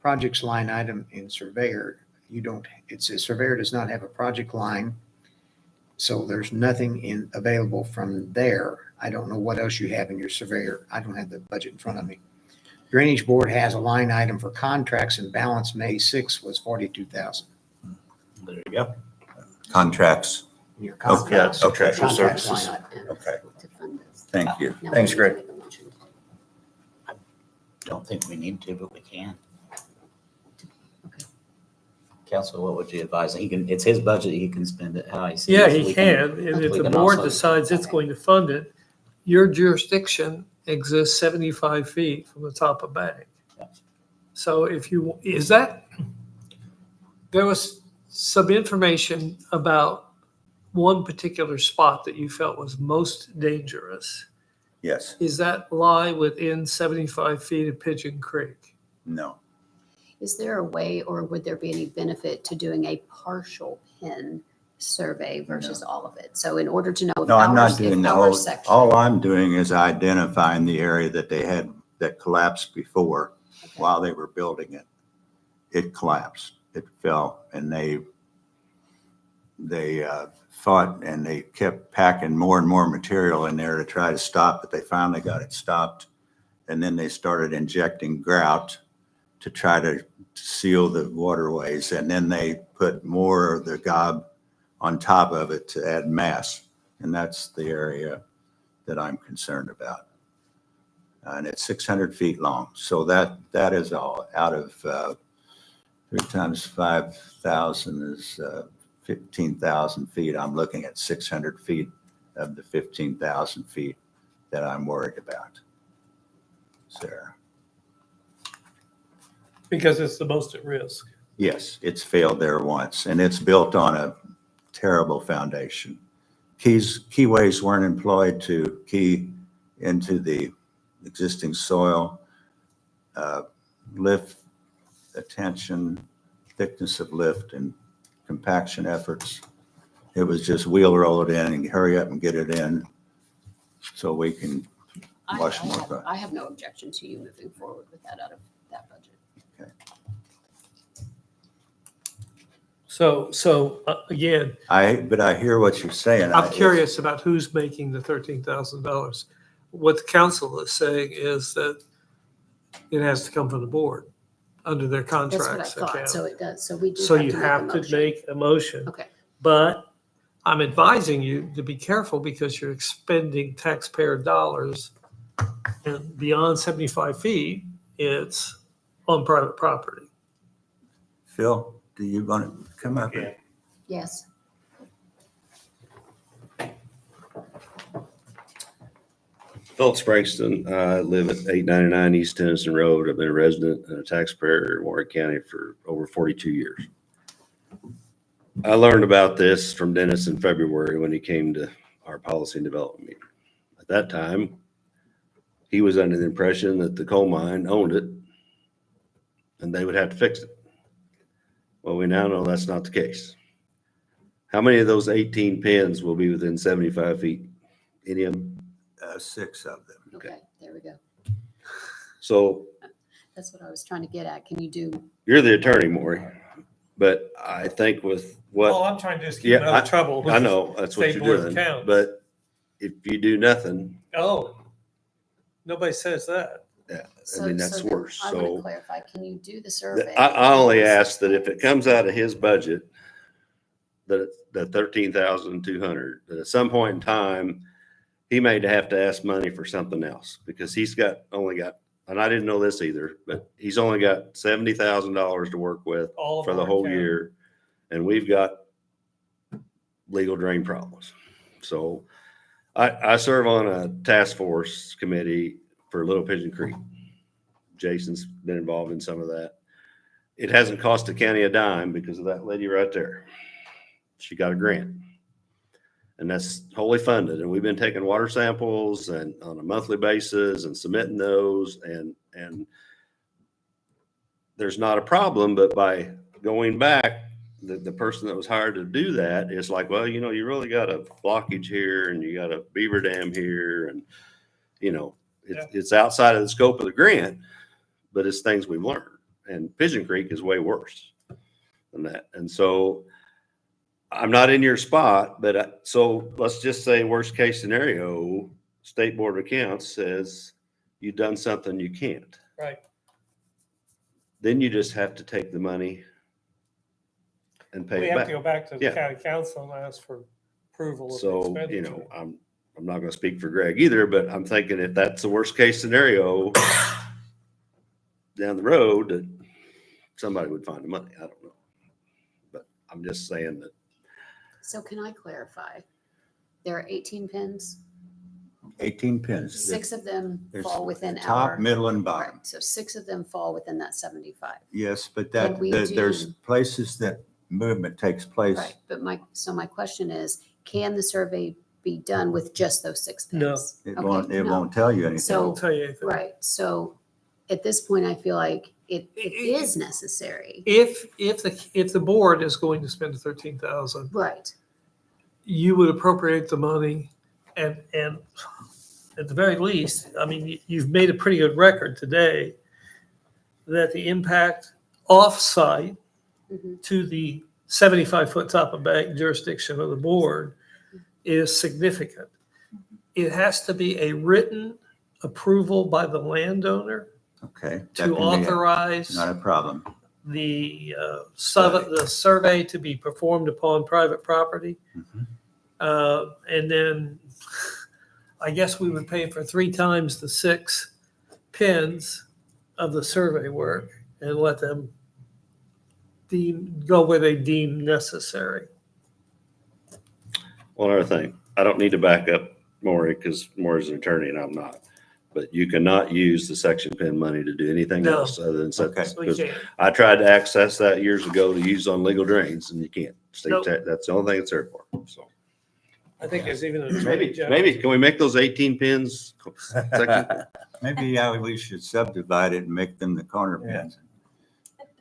projects line item in surveyor, it says surveyor does not have a project line. So there's nothing available from there. I don't know what else you have in your surveyor. I don't have the budget in front of me. Drainage Board has a line item for contracts and balance May 6th was 42,000. There you go. Contracts. Your Okay, contracts. okay. Contracts line Services. item. Okay, To fund this. thank you. Now, Thanks, we need to Greg. make a motion. Don't think we need to, but we can. Okay. Council, what would you advise? It's his budget. He can spend it how he sees. Yeah, We he can. And if we the can board also- decides it's Okay. going to fund it, your jurisdiction exists 75 feet from the top of bank. Yeah. So there was some information about one particular spot that you felt was most dangerous. Yes, Is that lie within 75 feet of Pigeon Creek? no. Is there a way, or would there be any benefit to doing a partial pin survey versus all of it? So in order to know if No, I'm not if doing the our whole, section. all I'm doing is identifying the area that they had that collapsed before Okay. while they were building it. It collapsed, it fell, and they fought and they kept packing more and more material in there to try to stop it. They finally got it stopped. And then they started injecting grout to try to seal the waterways. And then they put more of the gob on top of it to add mass. And that's the area that I'm concerned about. And it's 600 feet long. So that is all out of 3 times 5,000 is 15,000 feet. I'm looking at 600 feet of the 15,000 feet that I'm worried about. Sarah. Because it's the most at risk. Yes, it's failed there once, and it's built on a terrible foundation. Keyways weren't employed to key into the existing soil, lift, attention, thickness of lift, and compaction efforts. It was just wheel roll it in and hurry up and get it in so we can wash more. I have no objection to you moving forward with that out of that budget. So again, But I hear what you're saying. I'm curious about who's making the $13,000. What the council is saying is that it has to come from the board under their That's what I contracts thought. account. So it does. So we do So have you to have make a to motion. make a motion. Okay. But I'm advising you to be careful because you're expending taxpayer dollars. And beyond 75 feet, it's on private property. Phil, do you want to come up? Yeah. Yes. Philip Frankston, I live at 899 East Tennyson Road. I've been a resident and a taxpayer in Warren County for over 42 years. I learned about this from Dennis in February when he came to our policy and development meeting. At that time, he was under the impression that the coal mine owned it and they would have to fix it. Well, we now know that's not the case. How many of those 18 pins will be within 75 feet? Any of them? 6 of them. Okay. There we go. So That's what I was trying to get at. Can you do? you're the attorney, Maury, but I think with Well, what, I'm trying to just keep Yeah, him out of trouble. I know, that's what State you're Board of doing, Accounts. but if you do nothing, Oh, nobody says that. So, that's so then worse. I want to So clarify. Can you do the survey? I only ask that if it comes out of his budget, that the 13,200, that at some point in time, he may have to ask money for something else because he's only got, and I didn't know this either, but he's only got $70,000 to work with All of for the our whole county. year. And we've got legal drain problems. So I serve on a task force committee for Little Pigeon Creek. Jason's been involved in some of that. It hasn't cost the county a dime because of that lady right there. She got a grant. And that's wholly funded. And we've been taking water samples and on a monthly basis and submitting those and there's not a problem, but by going back, the person that was hired to do that is like, well, you really got a blockage here and you got a beaver dam here and, it's outside of the scope of the grant, but it's things we've learned. And Pigeon Creek is way worse than that. And so I'm not in your spot, but so let's just say worst case scenario, State Board of Accounts says you've done something you can't. Right. Then you just have to take the money and pay We it have back. to go back to the Yeah. county council and ask for approval of the So, expenditure. I'm not going to speak for Greg either, but I'm thinking if that's the worst case scenario down the road, that somebody would find the money. I don't know. But I'm just saying that So can I clarify? There are 18 pins. 18 pins. 6 of them There's fall within Top, our. middle, and Right, bottom. so 6 of them fall within that 75. Yes, but Can we there's do- places that movement takes place. Right, but my question is, can the survey be done with just those 6 pins? No. It Okay, won't, it no. won't tell you anything. So- I'll tell you anything. Right, so at this point, I feel like it is necessary. If the board is going to spend 13,000, Right, you would appropriate the money and at the very least, I mean, you've made a pretty good record today that the impact off-site Mhm. to the 75-foot top of bank jurisdiction of the board is significant. It has to be a written approval by the landowner Okay. that to can be authorize Not a problem. the survey to be performed upon private property. Mhm. And then I guess we would pay for 3 times the 6 pins of the survey work and let them go where they deem necessary. one other thing, I don't need to back up Maury because Maury's an attorney and I'm not. But you cannot use the section pin money to do anything No. else other than such. Okay. So we Because can't. I tried to access that years ago to use on legal drains and you can't. Nope. That's the only thing it's there for. So I think there's even a. maybe can we make those 18 pins? section? Maybe we should subdivide it and make them the corner pins.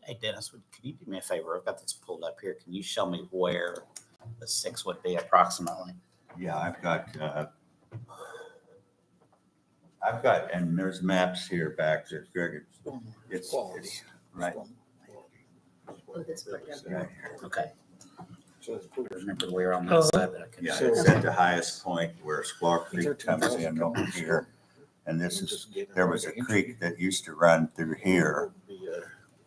Hey, Dennis, can you do me a favor? I've got this pulled up here. Can you show me where the 6 would be approximately? Yeah, I've got, and there's maps here back that Greg, it's right. oh, this part down right here. here. Okay. I remember we were on Oh, that side, but I couldn't. Yeah, it's at the highest point where Squaw Creek comes in over here. And there was a creek that used to run through here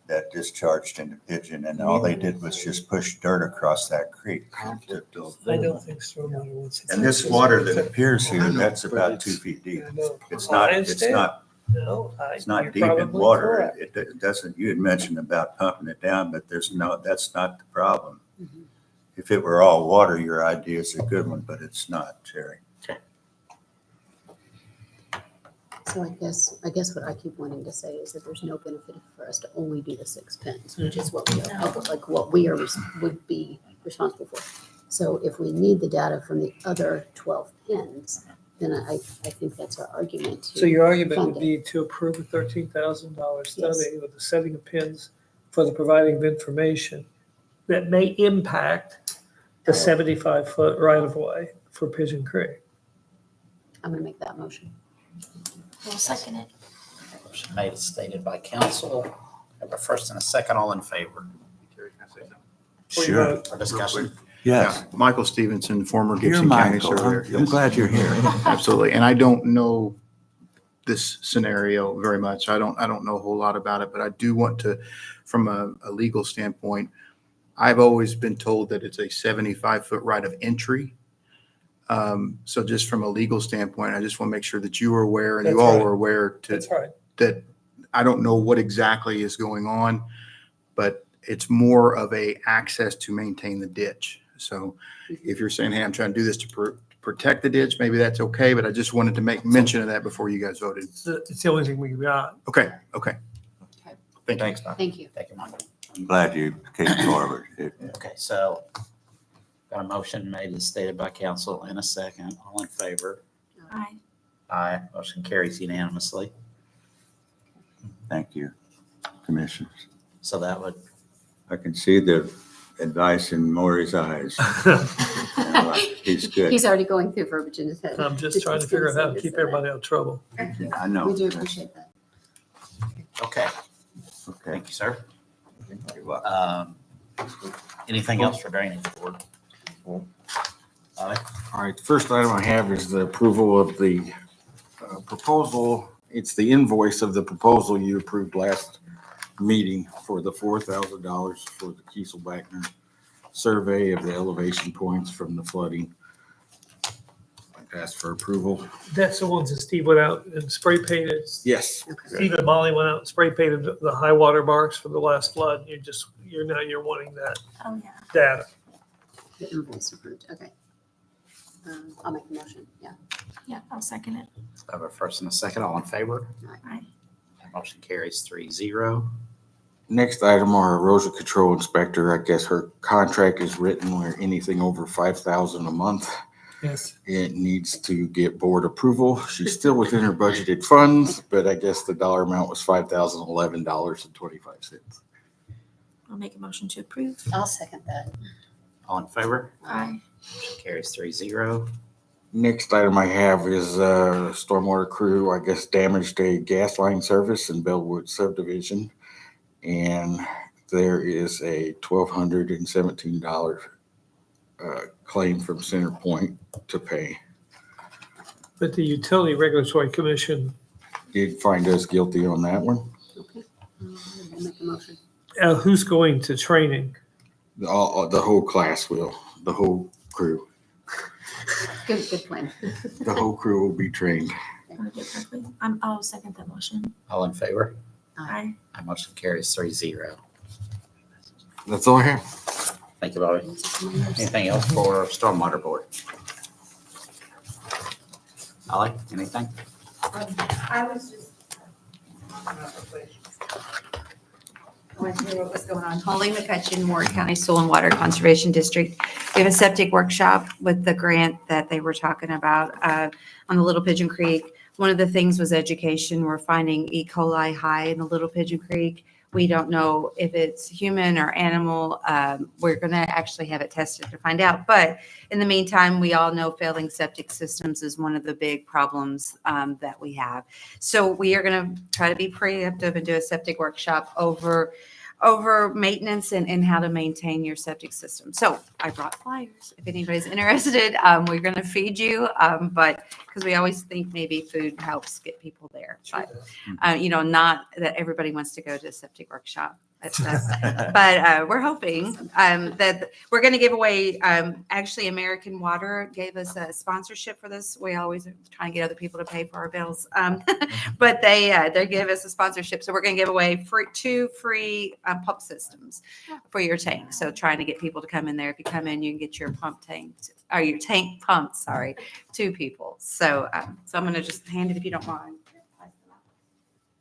that discharged into Pigeon, and all they did was just push dirt across that creek. I don't think stormwater wants. And this water that appears here, that's about 2 feet deep. It's not, it's not deep in water. It doesn't, you had mentioned about pumping it down, but that's not the problem. Mhm. If it were all water, your idea is a good one, but it's not, Terry. So I guess what I keep wanting to say is that there's no benefit for us to only do the 6 pins, which is what we are, like what we are, would be responsible for. So if we need the data from the other 12 pins, then I think that's our argument. to So your argument fund would it. be to approve a $13,000 study with the setting of pins for the providing of information that may impact the 75-foot right-of-way for Pigeon Creek. I'm gonna make that motion. I'll second it. Motion made as stated by council. Have a first and a second, all in favor. Sure. For discussion. Yes. Michael Stevenson, former You're Gibson County Michael. surveyor. I'm glad you're here. Absolutely. And I don't know this scenario very much. I don't know a whole lot about it, but I do want to, from a legal standpoint, I've always been told that it's a 75-foot right of entry. So just from a legal standpoint, I just want to make sure that you are aware and you That's all right. are aware That's right. that I don't know what exactly is going on, but it's more of a access to maintain the ditch. So if you're saying, hey, I'm trying to do this to protect the ditch, maybe that's okay, but I just wanted to make mention of that before you guys voted. It's the only thing we got. Okay. Thank you. Thanks, Mike. Thank you. Thank you, Michael. I'm glad you came forward. Okay, so got a motion made as stated by council in a second. All in favor? Aye. Aye. Motion carries unanimously. Thank you, commissioners. So that would, I can see the advice in Maury's eyes. He's good. He's already going through verbiage in his head. I'm just trying to figure out how to keep everybody out of trouble. I know. We do appreciate that. okay. Okay. Thank you, sir. You're welcome. Anything else for drainage board? Alex? All right, the first item I have is the approval of the proposal. It's the invoice of the proposal you approved last meeting for the $4,000 for the Kiesel-Wagner survey of the elevation points from the flooding. I asked for approval. That's the ones that Steve went out and spray painted. Yes. Steve and Molly went out and spray painted the high water marks from the last flood. You're wanting that Oh, yeah. data. The invoice approved, okay. I'll make the motion, yeah. Yeah, I'll second it. I have a first and a second. All in favor? Aye. Motion carries 3-0. Next item, our erosion control inspector, I guess her contract is written where anything over $5,000 a month, Yes. it needs to get board approval. She's still within her budgeted funds, but I guess the dollar amount was $5,011.25. I'll make a motion to approve. I'll second that. All in favor? Aye. Motion carries 3-0. Next item I have is stormwater crew, I guess, damaged a gas line service in Bellwood subdivision. And there is a $1,217 claim from Center Point to pay. But the Utility Regulatory Commission, Did find us guilty on that one. Okay. I'll make the motion. who's going to training? The whole class will, the whole crew. Good plan. The whole crew will be trained. I'll do it correctly. I'll second that motion. All in favor? Aye. My motion carries 3-0. That's all I have. Thank you, Bobby. Anything else for stormwater board? Ally, anything? I was just. I want to hear what was going on. Holly McCutcheon, Warren County Soil and Water Conservation District. We have a septic workshop with the grant that they were talking about on the Little Pigeon Creek. One of the things was education. We're finding E. coli high in the Little Pigeon Creek. We don't know if it's human or animal. We're going to actually have it tested to find out. But in the meantime, we all know failing septic systems is one of the big problems that we have. So we are going to try to be preemptive and do a septic workshop over over maintenance and how to maintain your septic system. So I brought flyers. If anybody's interested, we're going to feed you, but because we always think maybe food helps get people there. But, not that everybody wants to go to a septic workshop. But we're hoping that we're going to give away, actually American Water gave us a sponsorship for this. We always try and get other people to pay for our bills. But they give us a sponsorship. So we're going to give away two free pump systems for your tank. So trying to get people to come in there. If you come in, you can get your pump tank or your tank pumped, to people. So, so I'm going to just hand it if you don't mind.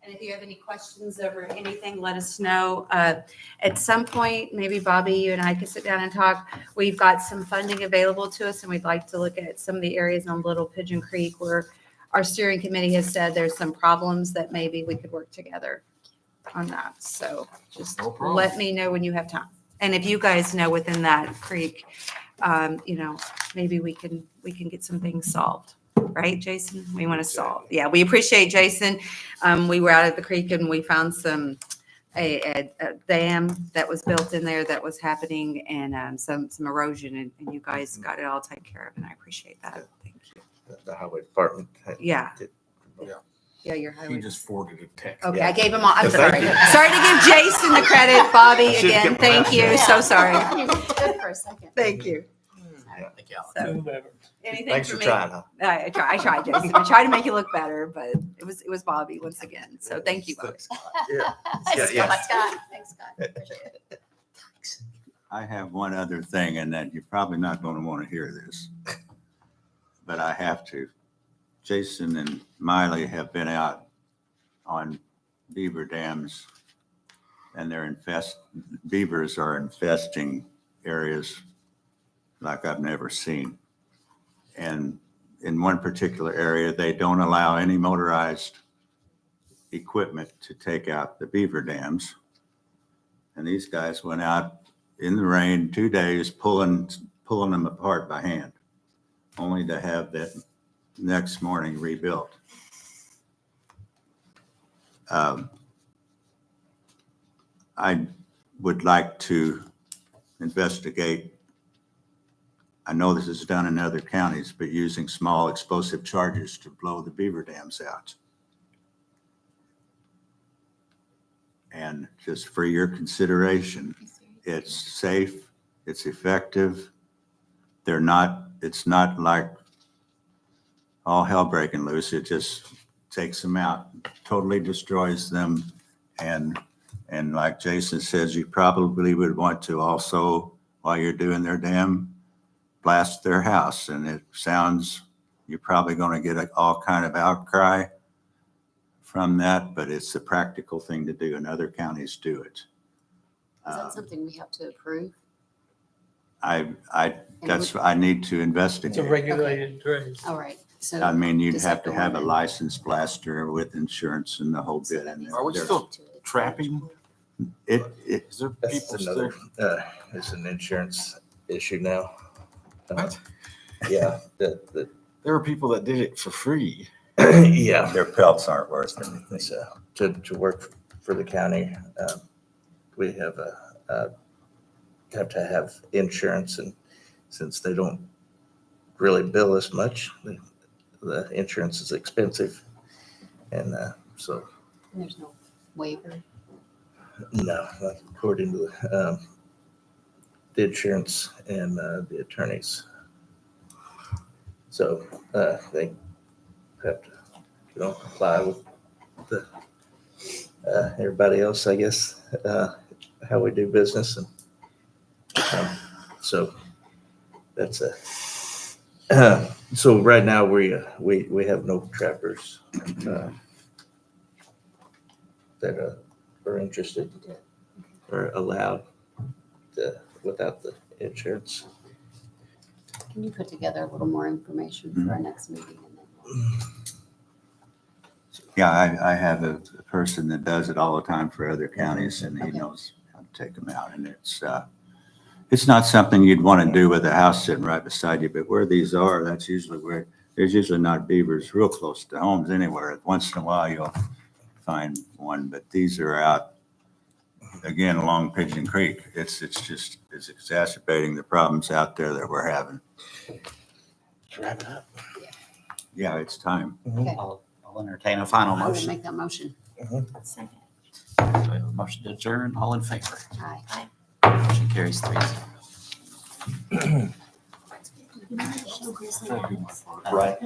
And if you have any questions over anything, let us know. At some point, maybe Bobby, you and I can sit down and talk. We've got some funding available to us, and we'd like to look at some of the areas on Little Pigeon Creek where our steering committee has said there's some problems that maybe we could work together on that. So just let me know when you have time. And if you guys know within that creek, maybe we can get some things solved. Right, Jason? We want to solve. Yeah, we appreciate Jason. We were out at the creek and we found a dam that was built in there that was happening and some erosion and you guys got it all taken care of and I appreciate that. Thank you. The highway department. Yeah. Yeah. Yeah, your He highway. just forwarded a text. Okay, Yeah. I gave him all. I'm Thank sorry. you. Sorry to give Jason the credit, Bobby. I should Again, give thank him you. that. So sorry. Good for a second. Thank you. Thank y'all. So, anything Thanks for for me? trying, huh? I tried, Jason. I tried to make you look better, but it was Bobby once again. So thank you, Bobby. Yeah. Thanks, Yeah, yeah. Scott. Thanks, Scott. Appreciate it. I have one other thing, and that you're probably not going to want to hear this, but I have to. Jason and Miley have been out on beaver dams, and beavers are infesting areas like I've never seen. And in one particular area, they don't allow any motorized equipment to take out the beaver dams. And these guys went out in the rain 2 days, pulling them apart by hand, only to have that next morning rebuilt. I would like to investigate. I know this is done in other counties, but using small explosive charges to blow the beaver dams out. And just for your consideration, it's safe, it's effective. It's not like all hell breaking loose. It just takes them out, totally destroys them. And like Jason says, you probably would want to also, while you're doing their dam, blast their house. And it sounds, you're probably going to get all kind of outcry from that, but it's a practical thing to do, and other counties do it. Is that something we have to approve? I need to investigate. It's a regulated trade. All right. So I mean, you'd does have that to go have a on licensed blaster with insurance and the whole So bit. that And means Are we there's- still trapping? Is there That's people another, still? it's an insurance issue now. What? Yeah, There are people that did it for free. yeah. Their pelts aren't worth anything. So to work for the county, we have to have insurance, and since they don't really bill us much, the insurance is expensive, and so There's no waiver. no, according to the insurance and the attorneys. So they have to comply with the everybody else, I guess, how we do business, and so that's so right now we have no trappers that are interested or allowed without the insurance. Can you put together a little more information for our next meeting? And then Yeah, I have a person that does it all the time for other counties, and he Okay. knows how to take them out. And it's not something you'd want to do with a house sitting right beside you, but where these are, that's usually where, there's usually not beavers real close to homes anywhere. Once in a while, you'll find one, but these are out again, along Pigeon Creek. It's exacerbating the problems out there that we're having. Wrap it up. Yeah, it's time. I'll entertain a final I will motion. make that motion. Second. We have a motion to adjourn. All in favor? Aye. Motion carries 3-0. Show Grizzly. Right.